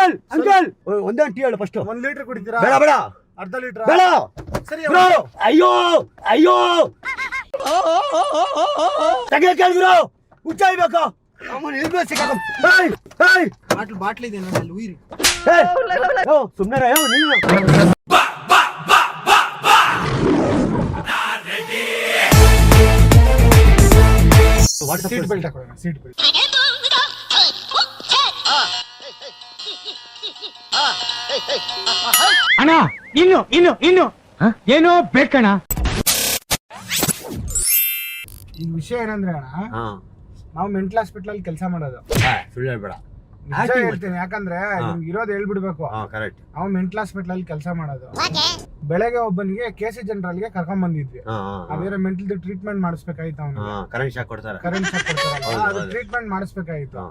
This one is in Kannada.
ಅಂಕಲ್ ಅಂಕಲ್ ಒಂದೇ ಟೀ ಹೇಳು ಫಸ್ಟ್. 1 ಲೀಟರ್ ಕುಡಿತೀರಾ? ಬೇಡ ಬೇಡ. ಅರ್ಧ ಲೀಟರ್ ಬೇಡ. ಸರಿ. ಅಯ್ಯೋ ಅಯ್ಯೋ ತಗೆ ಕೇಳಿದ್ರು ಹುಚ್ಚಾಯ್ಬೇಕು. ಬಾಟ್ಲಿ ಇದೆ ನೋಡಿ ಅಲ್ಲಿ ಉಯಿರಿ. ಸುಮ್ಮನೆ ನೀನು ಸೀಟ್ ಬೆಲ್ಟ್ ಹಾಕೊಳ್ಳೋಣ. ಸೀಟ್ ಬೆಲ್ಟ್ ಅಣ್ಣ ಇನ್ನು ಇನ್ನು ಇನ್ನು ಏನೋ ಬೇಕಣ್ಣ. ಈ ವಿಷಯ ಏನಂದ್ರೆ ಅಣ್ಣ, ನಾವು ಮೆಂಟಲ್ ಹಾಸ್ಪಿಟಲ್ ಅಲ್ಲಿ ಕೆಲಸ ಮಾಡೋದು. ಸುಳ್ಳು ಹೇಳ್ಬೇಡ. ನಿಜ ಹೇಳ್ತೀನಿ, ಯಾಕಂದ್ರೆ ನಿಮ್ಗೆ ಇರೋದು ಹೇಳ್ಬಿಡ್ಬೇಕು. ನಾವು ಮೆಂಟಲ್ ಹಾಸ್ಪಿಟಲ್ ಅಲ್ಲಿ ಕೆಲಸ ಮಾಡೋದು. ಬೆಳಗ್ಗೆ ಒಬ್ಬನಿಗೆ KC ಜನರಲ್ ಗೆ ಕರ್ಕೊಂಡ್ ಬಂದಿದ್ವಿ. ಅದೇ ಮೆಂಟಲ್ ಟ್ರೀಟ್ಮೆಂಟ್ ಮಾಡಿಸ್ಬೇಕಾಯ್ತು. ಅವ್ನಿಗೆ ಕರೆಂಟ್ ಶಾಕ್ ಕೊಡ್ತಾರೆ, ಟ್ರೀಟ್ಮೆಂಟ್ ಮಾಡಿಸ್ಬೇಕಾಯ್ತು.